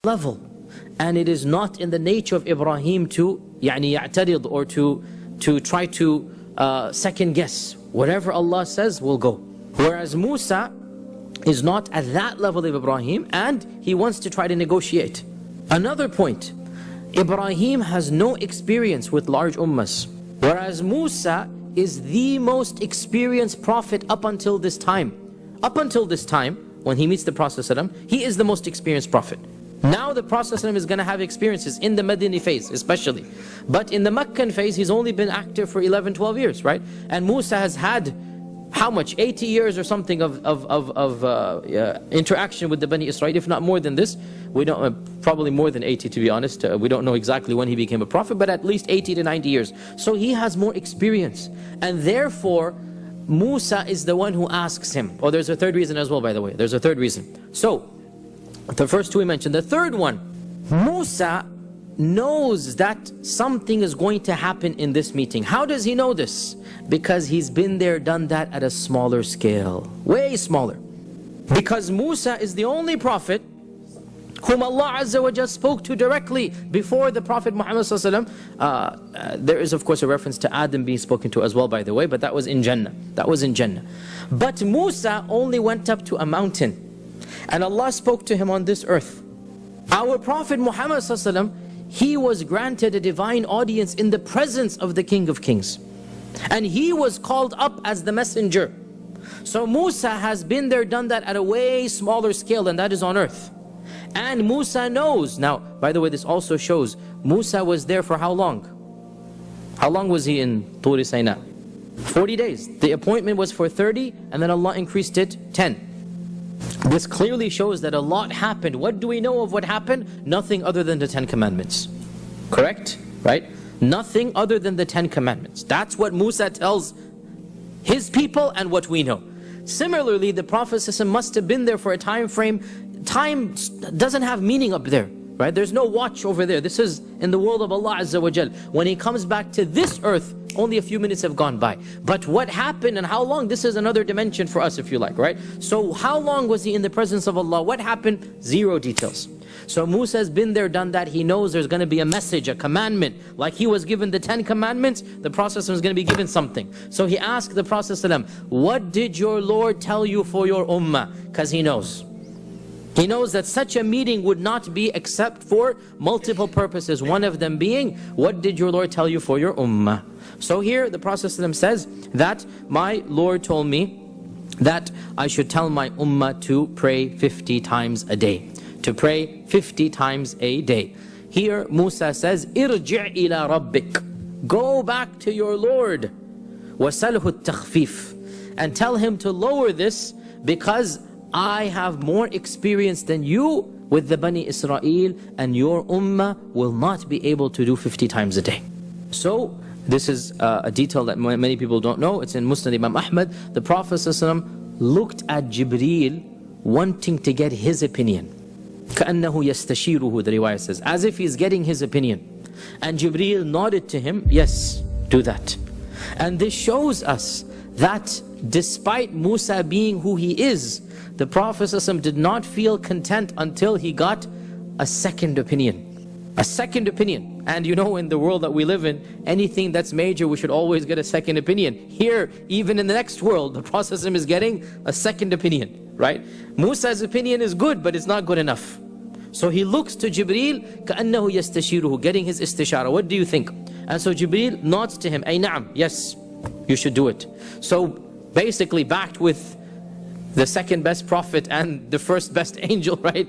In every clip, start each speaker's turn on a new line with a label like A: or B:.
A: level. And it is not in the nature of Ibrahim to يعترض or to try to second guess. Whatever Allah says will go. Whereas Musa is not at that level of Ibrahim, and he wants to try to negotiate. Another point, Ibrahim has no experience with large ummas, whereas Musa is the most experienced prophet up until this time. Up until this time, when he meets the Prophet ﷺ, he is the most experienced prophet. Now the Prophet ﷺ is going to have experiences in the Madini phase especially. But in the Meccan phase, he's only been active for 11, 12 years, right? And Musa has had, how much? 80 years or something of interaction with the Bani Israel, if not more than this. We don't, probably more than 80 to be honest. We don't know exactly when he became a prophet, but at least 80 to 90 years. So he has more experience. And therefore, Musa is the one who asks him. Oh, there's a third reason as well, by the way. There's a third reason. So, the first two we mentioned. The third one, Musa knows that something is going to happen in this meeting. How does he know this? Because he's been there, done that at a smaller scale. Way smaller. Because Musa is the only prophet whom Allah Azza wa Jalla spoke to directly before the Prophet Muhammad Sallallahu Alaihi Wasallam. There is of course a reference to Adam being spoken to as well, by the way, but that was in Jannah. That was in Jannah. But Musa only went up to a mountain, and Allah spoke to him on this earth. Our Prophet Muhammad Sallallahu Alaihi Wasallam, he was granted a divine audience in the presence of the King of Kings, and he was called up as the messenger. So Musa has been there, done that at a way smaller scale, and that is on earth. And Musa knows. Now, by the way, this also shows Musa was there for how long? How long was he in Tur Sinai? 40 days. The appointment was for 30, and then Allah increased it 10. This clearly shows that a lot happened. What do we know of what happened? Nothing other than the 10 commandments. Correct? Right? Nothing other than the 10 commandments. That's what Musa tells his people and what we know. Similarly, the Prophet ﷺ must have been there for a time frame. Time doesn't have meaning up there, right? There's no watch over there. This is in the world of Allah Azza wa Jal. When he comes back to this earth, only a few minutes have gone by. But what happened and how long, this is another dimension for us, if you like, right? So how long was he in the presence of Allah? What happened? Zero details. So Musa has been there, done that. He knows there's going to be a message, a commandment. Like he was given the 10 commandments, the Prophet was going to be given something. So he asked the Prophet, what did your Lord tell you for your ummah? Because he knows. He knows that such a meeting would not be except for multiple purposes. One of them being, what did your Lord tell you for your ummah? So here the Prophet says that my Lord told me that I should tell my ummah to pray 50 times a day. To pray 50 times a day. Here Musa says, irji' ila rabbik. Go back to your Lord. وَسَلْهُ التَّخْفِيفِ. And tell him to lower this, because I have more experience than you with the Bani Israel, and your ummah will not be able to do 50 times a day. So this is a detail that many people don't know. It's in Musnad Imam Ahmad. The Prophet ﷺ looked at Jibreel wanting to get his opinion. كَأَنَّهُ يَسْتَشِيرُهُ, the riwayah says, as if he's getting his opinion. And Jibreel nodded to him, yes, do that. And this shows us that despite Musa being who he is, the Prophet ﷺ did not feel content until he got a second opinion. A second opinion. And you know, in the world that we live in, anything that's major, we should always get a second opinion. Here, even in the next world, the Prophet ﷺ is getting a second opinion, right? Musa's opinion is good, but it's not good enough. So he looks to Jibreel, كَأَنَّهُ يَسْتَشِيرُهُ, getting his istishara. What do you think? And so Jibreel nods to him, أي نعم, yes, you should do it. So basically backed with the second best prophet and the first best angel, right?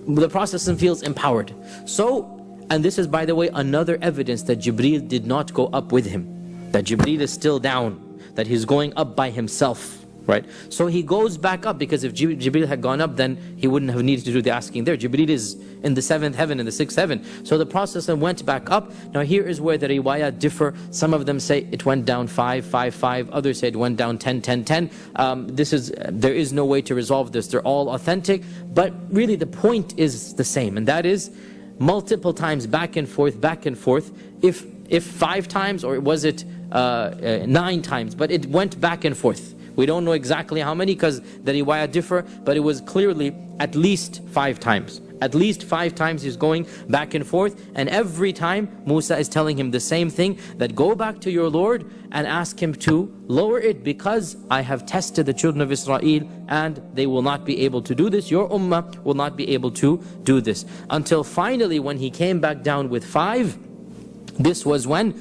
A: The Prophet feels empowered. So, and this is, by the way, another evidence that Jibreel did not go up with him. That Jibreel is still down. That he's going up by himself. Right? So he goes back up, because if Jibreel had gone up, then he wouldn't have needed to do the asking there. Jibreel is in the 7th heaven, in the 6th heaven. So the Prophet went back up. Now here is where the riwayat differ. Some of them say it went down 5, 5, 5. Others say it went down 10, 10, 10. There is no way to resolve this. They're all authentic. But really the point is the same. And that is multiple times back and forth, back and forth. If 5 times, or was it 9 times? But it went back and forth. We don't know exactly how many, because the riwayah differ, but it was clearly at least 5 times. At least 5 times he's going back and forth, and every time Musa is telling him the same thing, that go back to your Lord and ask him to lower it, because I have tested the children of Israel and they will not be able to do this. Your ummah will not be able to do this. Until finally when he came back down with 5, this was when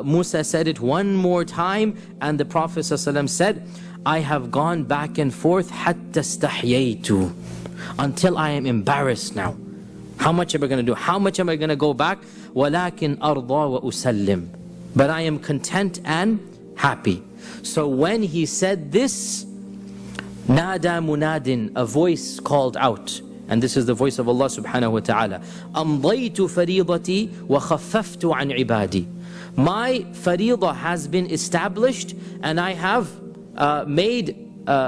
A: Musa said it one more time, and the Prophet ﷺ said, I have gone back and forth hatta istahyaytu, until I am embarrassed now. How much am I going to do? How much am I going to go back? وَلَكِنْ أَرْضَى وَأُسَلِّمْ, but I am content and happy. So when he said this, نَادَى مُنَادٍ, a voice called out. And this is the voice of Allah subhanahu wa ta'ala. أَمْضَيْتُ فَرِيضَتِي وَخَفَّفْتُ عَنْ عِبَادِي. My fariḍah has been established, and I have made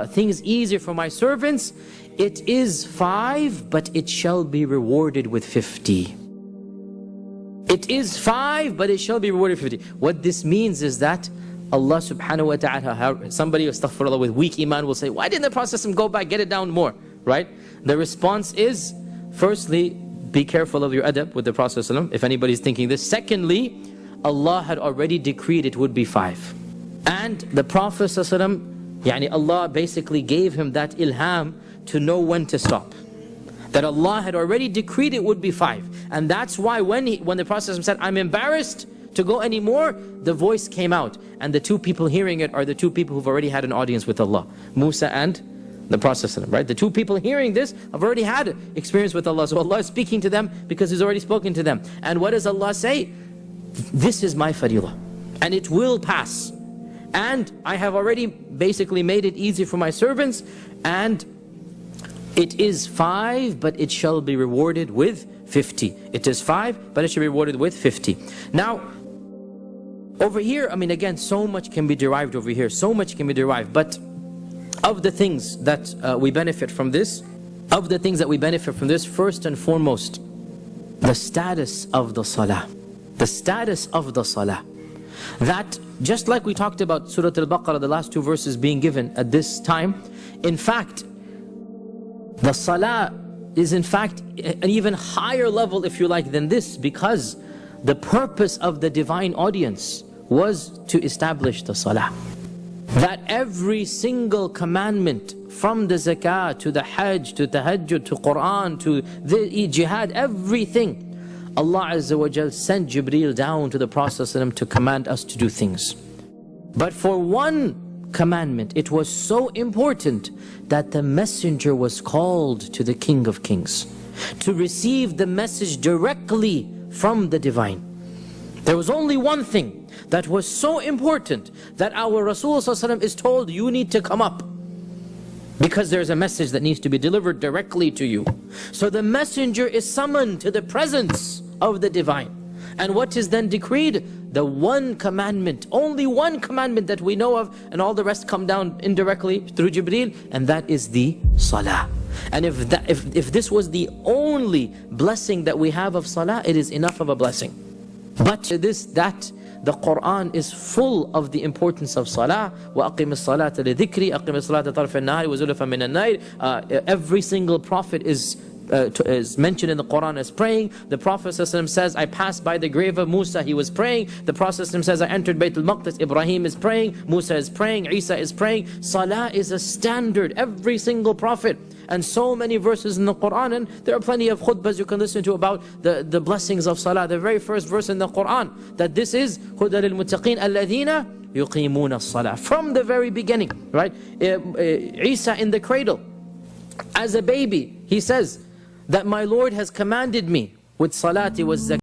A: things easier for my servants. It is 5, but it shall be rewarded with 50. It is 5, but it shall be rewarded with 50. What this means is that Allah subhanahu wa ta'ala, somebody astaghfirullah with weak iman will say, why didn't the Prophet go back, get it down more, right? The response is, firstly, be careful of your adab with the Prophet, if anybody's thinking this. Secondly, Allah had already decreed it would be 5. And the Prophet, Allah basically gave him that ilham to know when to stop. That Allah had already decreed it would be 5. And that's why when the Prophet said, I'm embarrassed to go anymore, the voice came out. And the 2 people hearing it are the 2 people who've already had an audience with Allah, Musa and the Prophet, right? The 2 people hearing this have already had experience with Allah. So Allah is speaking to them because He's already spoken to them. And what does Allah say? This is my fariḍah, and it will pass. And I have already basically made it easy for my servants, and it is 5, but it shall be rewarded with 50. It is 5, but it shall be rewarded with 50. Now, over here, again, so much can be derived over here. So much can be derived. But of the things that we benefit from this, first and foremost, the status of the salah. The status of the salah. That, just like we talked about Surah Al-Baqarah, the last 2 verses being given at this time, in fact, the salah is in fact an even higher level, if you like, than this, because the purpose of the divine audience was to establish the salah. That every single commandment, from the zakah to the hajj to tahajjud to Qur'an to the jihad, everything, Allah Azza wa Jal sent Gabriel down to the Prophet to command us to do things. But for one commandment, it was so important that the messenger was called to the King of Kings to receive the message directly from the divine. There was only one thing that was so important that our Rasul is told, you need to come up, because there's a message that needs to be delivered directly to you. So the messenger is summoned to the presence of the divine. And what is then decreed? The one commandment, only one commandment that we know of, and all the rest come down indirectly through Jibreel, and that is the salah. And if this was the only blessing that we have of salah, it is enough of a blessing. But the Qur'an is full of the importance of salah. وَأَقِمِ الصَّلَاةَ لِذِكْرِ أَقِمِ الصَّلَاةَ طَرْفَ النَّهَارِ وَزُلَفًا مِنَ النَّيْلِ. Every single prophet is mentioned in the Quran as praying. The Prophet ﷺ says, I passed by the grave of Musa, he was praying. The Prophet ﷺ says, I entered Bayt al-Maqdis, Ibrahim is praying, Musa is praying, Isa is praying. Salah is a standard, every single prophet. And so many verses in the Quran, and there are plenty of khutbahs you can listen to about the blessings of salah. The very first verse in the Quran, that this is هُدَى لِلْمُتَّقِينَ الَّذِينَ يُقِيمُونَ الصَّلَاةَ. From the very beginning, right? Isa in the cradle, as a baby, he says that my Lord has commanded me with salati was zakah.